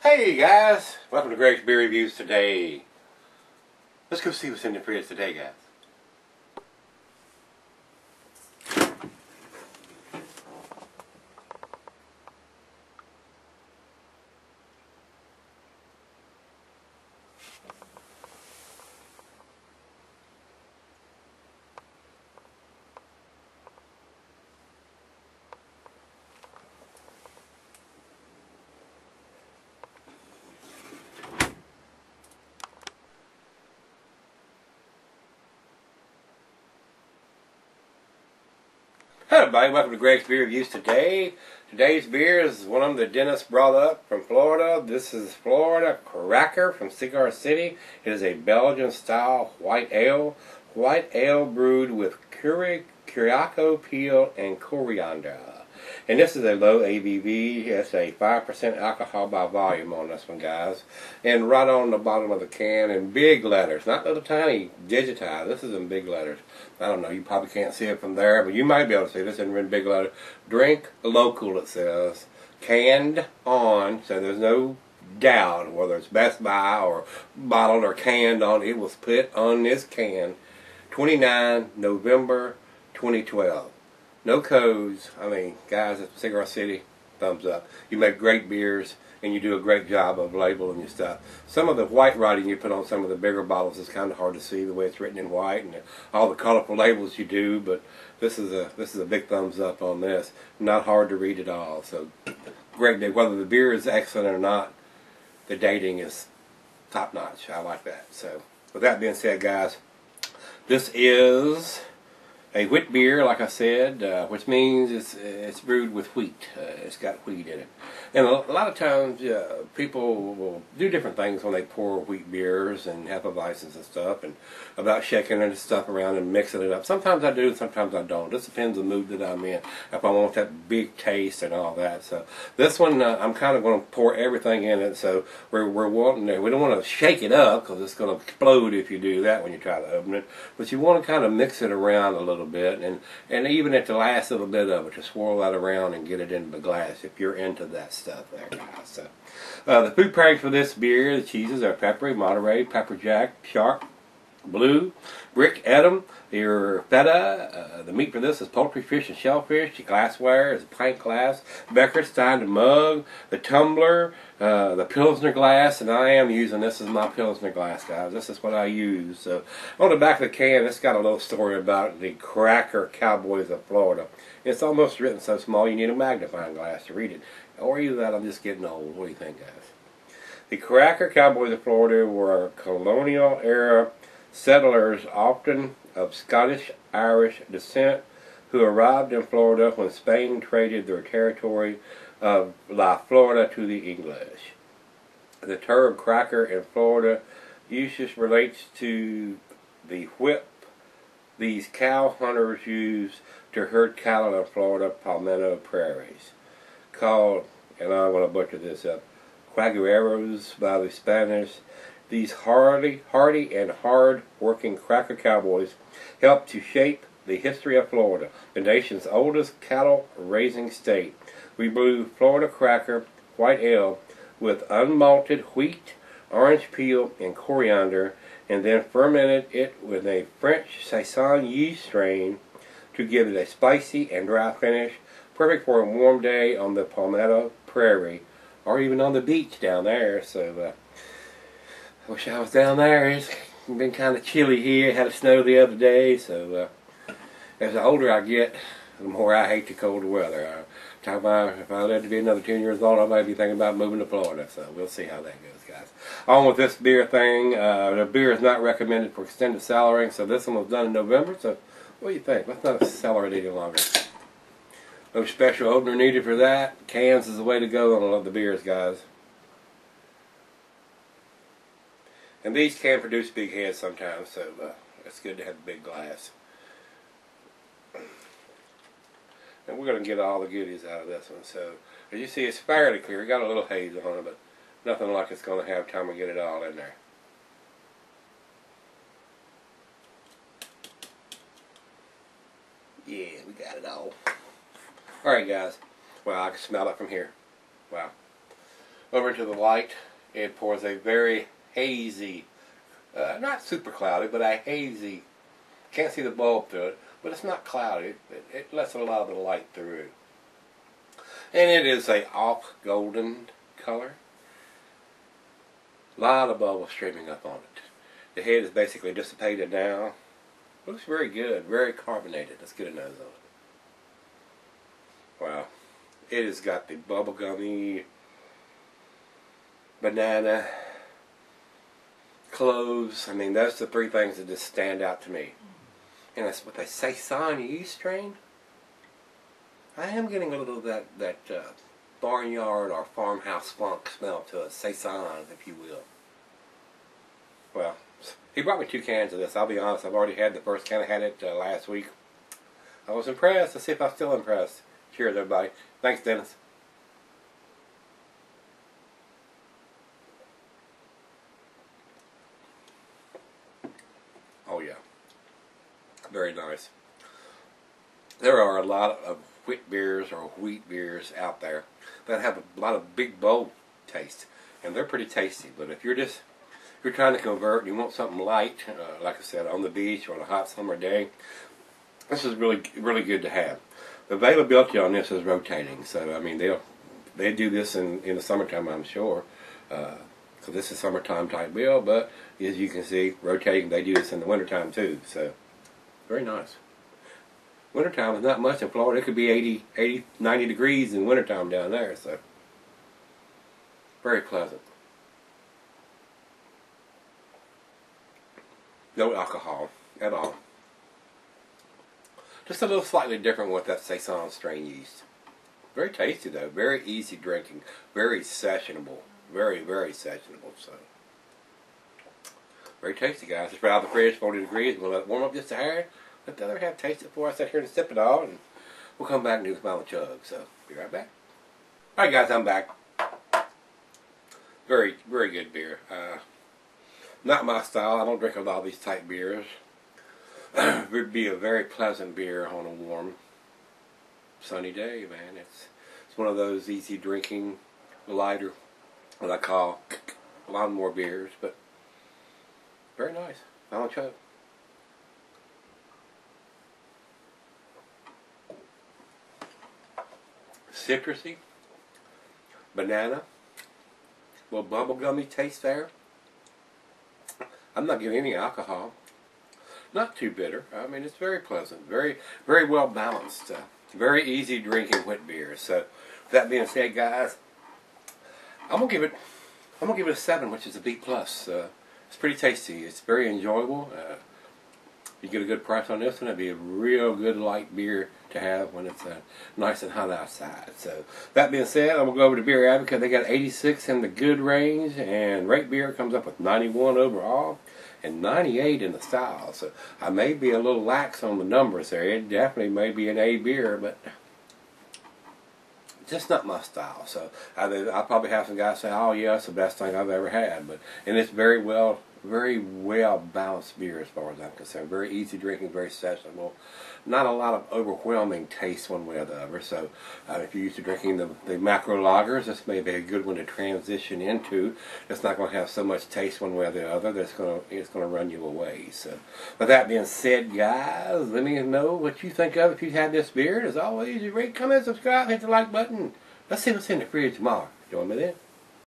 Hey guys, welcome to Gregsbeerreviews today. Let's go see what's in the fridge today, guys. Hello everybody, welcome to Gregsbeerreviews today. Today's beer is one of them that Dennis brought up from Florida. This is Florida Cracker from Cigar City. It is a Belgian style white ale. White ale brewed with curaçao peel and coriander. And this is a low ABV. It's a 5% alcohol by volume on this one, guys. And right on the bottom of the can in big letters, not little tiny digitized. This is in big letters. I don't know, you probably can't see it from there, but you might be able to see this in big letters. Drink local, it says. Canned on, so there's no doubt whether it's Best Buy or bottled or canned on. It was put on this can 29 November 2012. No codes. I mean, guys at Cigar City, thumbs up. You make great beers, and you do a great job of labeling your stuff. Some of the white writing you put on some of the bigger bottles is kind of hard to see the way it's written in white, and all the colorful labels you do. But this is a big thumbs up on this. Not hard to read at all. So great day. Whether the beer is excellent or not, the dating is top notch. I like that. So with that being said, guys, this is a wheat beer, like I said, which means it's brewed with wheat. It's got wheat in it. And a lot of times people will do different things when they pour wheat beers and Hefeweizens and stuff, and about shaking the stuff around and mixing it up. Sometimes I do, sometimes I don't. This depends on the mood that I'm in, if I want that big taste and all that. So this one, I'm kind of going to pour everything in it, so we're wanting to, we don't want to shake it up because it's going to explode if you do that when you try to open it. But you want to kind of mix it around a little bit, and even at the last little bit of it, to swirl that around and get it into the glass if you're into that stuff there, guys. So the food pairings for this beer, the cheeses are peppery, Monterey, pepper jack, sharp, blue, brick, Edam, your feta. The meat for this is poultry, fish, and shellfish. The glassware is a pint glass, Becker, Stein, the mug, the tumbler, the Pilsner glass, and I am using this as my Pilsner glass, guys. This is what I use. So on the back of the can, it's got a little story about the Cracker Cowboys of Florida. It's almost written so small you need a magnifying glass to read it. Or either that, I'm just getting old. What do you think, guys? The Cracker Cowboys of Florida were colonial-era settlers, often of Scottish-Irish descent, who arrived in Florida when Spain traded their territory of La Florida to the English. The term cracker in Florida usage relates to the whip these cow hunters use to herd cattle in Florida palmetto prairies. Called, and I'm going to butcher this up, quagueros by the Spanish. These hardy and hard-working cracker cowboys helped to shape the history of Florida, the nation's oldest cattle-raising state. We brew Florida Cracker White Ale with unmalted wheat, orange peel, and coriander, and then fermented it with a French saison yeast strain to give it a spicy and dry finish, perfect for a warm day on the Palmetto Prairie, or even on the beach down there. So I wish I was down there. It's been kind of chilly here. It had a snow the other day, so as the older I get, the more I hate the colder weather. If I live to be another 10 years old, I might be thinking about moving to Florida, so we'll see how that goes, guys. On with this beer thing, the beer is not recommended for extended cellaring, so this one was done in November, so what do you think? Let's not cellar it any longer. No special opener needed for that. Cans is the way to go on a lot of the beers, guys. And these can produce big heads sometimes, so it's good to have a big glass. And we're going to get all the goodies out of this one. So, as you see, it's fairly clear. It got a little haze on it, but nothing like it's going to have time to get it all in there. Yeah, we got it all. Alright, guys. Well, I can smell it from here. Wow. over into the light, it pours a very hazy, not super cloudy, but a hazy, can't see the bulb through it, but it's not cloudy. It lets a lot of the light through. And it is a off golden color. A lot of bubbles streaming up on it. The head is basically dissipated now. Looks very good, very carbonated. Let's get a nose on it. Wow. It has got the bubblegummy, banana, cloves. I mean, those are the three things that just stand out to me. And that's what they say, Saison yeast strain. I am getting a little of that barnyard or farmhouse funk smell to a Saison, if you will. Well, he brought me 2 cans of this. I'll be honest, I've already had the first can. I had it last week. I was impressed. Let's see if I'm still impressed. Cheers, everybody. Thanks, Dennis. Oh, yeah. Very nice. There are a lot of wheat beers or wheat beers out there that have a lot of big bold taste, and they're pretty tasty. But if you're trying to convert and you want something light, like I said, on the beach or on a hot summer day, this is really good to have. The availability on this is rotating, so I mean they do this in the summertime, I'm sure, because this is summertime type bill. But as you can see, rotating, they do this in the wintertime too. So very nice. Wintertime is not much in Florida. It could be 80, 90 degrees in wintertime down there, so very pleasant. No alcohol at all. Just a little slightly different with that Saison strain yeast. Very tasty though. Very easy drinking. Very sessionable. Very, very sessionable. So very tasty, guys. Just right out of the fridge, 40 degrees. We'll let it warm up just a hair. Let the other half taste it before I sit here and sip it all, and we'll come back and do a final chug. So be right back. All right, guys, I'm back. Very, very good beer. Not my style. I don't drink a lot of these type beers. It would be a very pleasant beer on a warm, sunny day, man. It's one of those easy drinking, lighter, what I call lawnmower beers, but very nice. Final chug. Citrusy, banana, a little bubblegummy taste there. I'm not getting any alcohol. Not too bitter. I mean, it's very pleasant, very, very well balanced, very easy drinking wheat beer. So, with that being said, guys, I'm gonna give it a 7, which is a B+. It's pretty tasty. It's very enjoyable. You get a good price on this one. It'd be a real good light beer to have when it's nice and hot outside. So, that being said, I'm going to go over to Beer Advocate. They got 86 in the good range, and Rate Beer comes up with 91 overall and 98 in the style. So, I may be a little lax on the numbers there. It definitely may be an A beer, but just not my style. So, I'll probably have some guys say, oh yeah, it's the best thing I've ever had. And it's very well balanced beer as far as I'm concerned. Very easy drinking, very sessionable. Not a lot of overwhelming taste one way or the other. So if you're used to drinking the macro lagers, this may be a good one to transition into. It's not going to have so much taste one way or the other that it's going to run you away. So with that being said, guys, let me know what you think of if you've had this beer. As always, you rate, comment, subscribe, hit the like button. Let's see what's in the fridge tomorrow. Join me then.